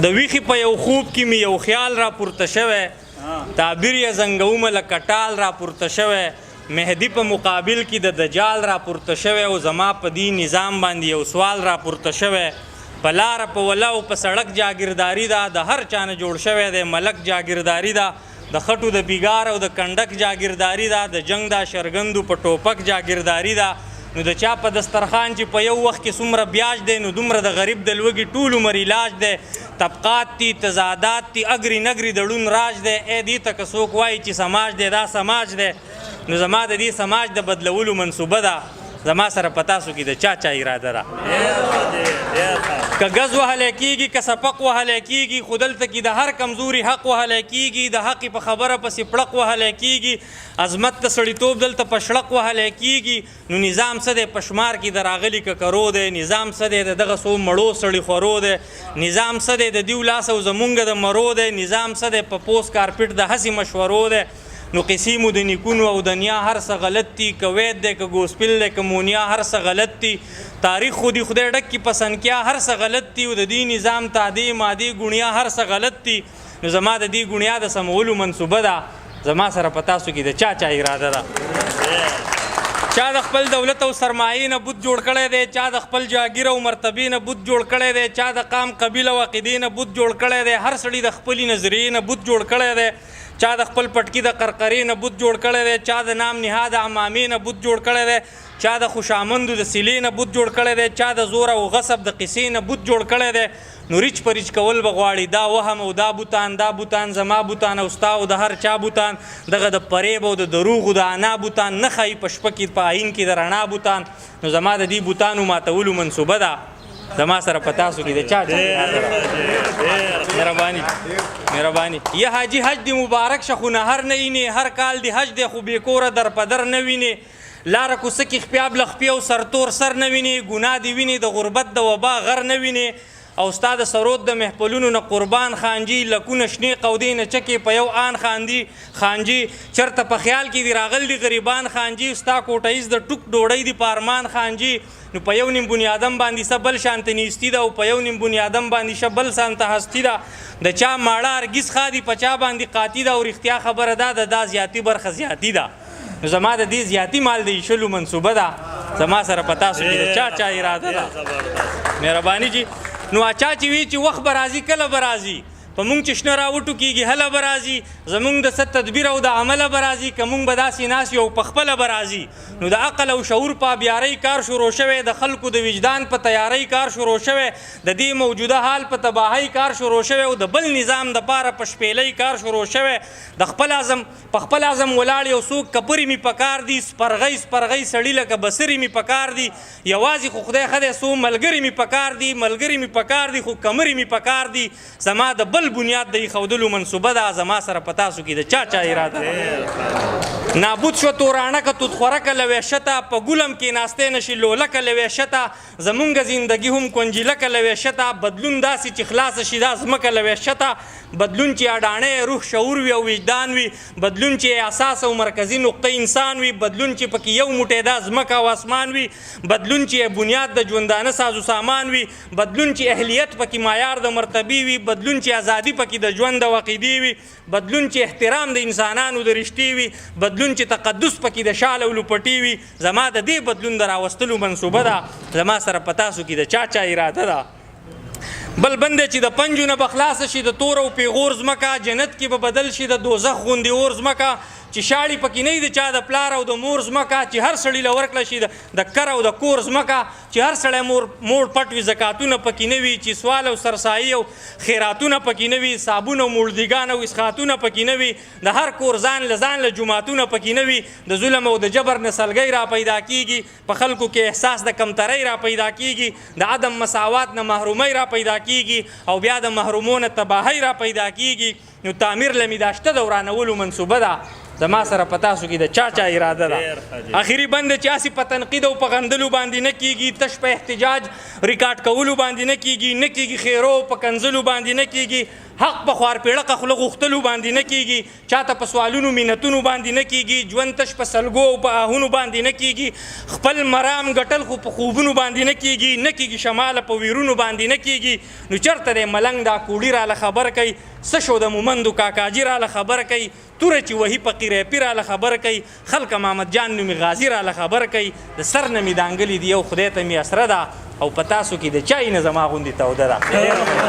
د ویخي په یو خوب کې مې یو خیال را پورته شوی تعبیر یې زنګومه لکه ټال را پورته شوی مهدي په مقابل کې د دجال را پورته شوی او زما په دې نظام باندې یو سوال را پورته شوی په لاره په ولا او په سړک جاګیرداري ده د هر چا نه جوړ شوی دی ملک جاګیرداري ده د خټو د بیګار او د کنډک جاګیرداري ده د جنگ د شرګندو په ټوپک جاګیرداري ده نو د چا په دسترخوان چې په یو وخت کې څومره بیاج دی نو دومره د غریب د لوږې ټول عمر علاج دی طبقات دي تضادات دي اګري نګري د ړون راج دی ای دې ته که څوک وایي چې سماج دی دا سماج دی نو زما د دې سماج د بدلولو منصوبه ده زما سره په تاسو کې د چا اراده ده که ګز وهلی کېږي که سپق وهلی کېږي خو دلته کې د هر کمزوري حق وهلی کېږي د حق په خبره پسې پړق وهلی کېږي عظمت د سړیتوب دلته په شړق وهلی کېږي نو نظام څه دی په شمار کې د راغلي ککرو دی نظام څه دی د دغه څو مړو سړي خورو دی نظام څه دی د دیو لاس او زمونږ د مرو دی نظام څه دی په پوست کارپټ د هسې مشورو دی نو قسیمو د نیکونو او د نیا هر څه غلط دي که وید دی که ګوسپل دی که مونیا هر څه غلط دي تاریخ خو دې خدای ډک کي په سنکیا هر څه غلط دي او د دې نظام تادې مادې ګونیا هر څه غلط دي نو زما د دې ګونیا د سمولو منصوبه ده زما سره په تاسو کې د چا اراده ده چا د خپل دولت او سرمایې نه بت جوړ کړی دی چا د خپل جاګیر او مرتبې نه بت جوړ کړی دی چا د قام قبیله او عقیدې نه بت جوړ کړی دی هر سړي د خپلې نظریې نه بت جوړ کړی دی چا د خپل پټکي د قرقرې نه بت جوړ کړی دی چا د نام نهاد عمامې نه بت جوړ کړی دی چا د خوشامندو د سیلې نه بت جوړ کړی دی چا د زور او غصب د قصې نه بت جوړ کړی دی نو ریچ پریچ کول به غواړي دا وهم او دا بوتان زما بوتان او ستا او د هر چا بوتان دغه د فریب او د دروغو د انا بوتان نه ښایي په شپه کې په آیین کې د رڼا بوتان نو زما د دې بوتانو ماتولو منصوبه ده زما سره په تاسو کې د چا مهرباني یا حاجي حج دی مبارک شه خو نهر نه وینې هر کال دی حج دی خو بېکوره در په در نه وینې لاره کوڅه کې خپیاب له خپې او سرتور سر نه وینې ګناه دې وینې د غربت د وبا غر نه وینې او ستا د سرود د محفلونو نه قربان خانجي لکونه شنې قودې نه چکې په یو آن خانجي چرته په خیال کې دي راغل دي غریبان خانجي ستا کوټهیز د ټوک ډوډۍ دي په ارمان خانجي نو په یو نیم بنیادم باندې څه بل شانته نیستي ده او په یو نیم بنیادم باندې شه بل شانته هستي ده د چا ماړه هرګز ښادي په چا باندې قاطي ده او رښتیا خبره ده دا زیاتي برخه زیاتي ده نو زما د دې زیاتي مال د ایشلو منصوبه ده زما سره په تاسو کې د چا اراده ده مهرباني جي نو اچا چې وی چې وخت به راځي کله به راځي په مونږ چې شنه راوټو کېږي هله به راځي زمونږ د څه تدبیر او د عمله به راځي که مونږ به داسې ناست یو په خپله به راځي نو د عقل او شعور په بیارۍ کار شروع شوی د خلکو د وجدان په تیارۍ کار شروع شوی د دې موجوده حال په تباهۍ کار شروع شوی او د بل نظام دپاره په شپېلۍ کار شروع شوی د خپل اعظم په خپل اعظم ولاړ یو څوک کپرې مې پکار دي سپرغۍ سړي لکه بسرې مې پکار دي یوازې خو خدای ښه دی څو ملګري مې پکار دي خو کمرې مې پکار دي زما د بل بنیاد د ایښودلو منصوبه ده زما سره په تاسو کې د چا اراده ده نابود شو تورانه که توتخورکه له وحشته په ګلم کې ناستی نشي لولکه له وحشته زمونږ زندګي هم کنجلکه له وحشته بدلون داسې چې خلاصه شي دا ځمکه له وحشته بدلون چې اډانې روح شعور وي او وجدان وي بدلون چې اساس او مرکزي نقطه انسان وي بدلون چې پکې یو موټی دا ځمکه او اسمان وي بدلون چې بنیاد د ژوندانه سازو سامان وي بدلون چې اهلیت پکې معیار د مرتبې وي بدلون چې ازادي پکې د ژوند او عقیدې وي بدلون چې احترام د انسانانو د رشتې وي بدلون چې تقدس پکې د شال او لوپټې وي زما د دې بدلون د راوستلو منصوبه ده زما سره په تاسو کې د چا اراده ده بل بند چې د پنجو نه به خلاصه شي د تور او پیغور ځمکه جنت کې به بدل شي د دوزخ غوندې اور ځمکه چې شاړې پکې نه وي د چا د پلار او د مور ځمکه چې هر سړي له ورکړه شي د کر او د کور ځمکه چې هر سړی موړ پټ وي زکاتونه پکې نه وي چې سوال او سرسایي او خیراتونه پکې نه وي صابون او مولدګان او اسخاتونه پکې نه وي د هر کور ځان له جوماتونه پکې نه وي د ظلم او د جبر نسلګۍ را پیدا کیږي په خلکو کې احساس د کمترۍ را پیدا کیږي د عدم مساوات نه محرومۍ را پیدا کیږي او بیا د محرومونو تباهۍ را پیدا کیږي نو تعمیر له میداشته د ورانولو منصوبه ده زما سره په تاسو کې د چا اراده ده اخري بند چې هسې په تنقید او په غندلو باندې نه کېږي تش په احتجاج ریکارډ کولو باندې نه کېږي خیرو په کنځلو باندې نه کېږي حق په خوارپیړقه خوله غوښتلو باندې نه کیږي، چاته په سوالونو منتونو باندې نه کیږي، ژوند تش په سلګو او په آهونو باندې نه کیږي، خپل مرام ګټل خو په خوبونو باندې نه کیږي، نه کیږي شماله په ویرونو باندې نه کیږي. نو چرته دی ملنګ دا کوړي راله خبر کوي، څه شو د مومندو کاکاجي راله خبر کوي، توره چې وهي فقیر اپي راله خبر کوي، خلک محمد جان نومي غازي راله خبر کوي، د سر نه مې دانګلې دي یو خدای ته مې اسره ده او په تاسو کې د چای نه زما غوندې توده ده.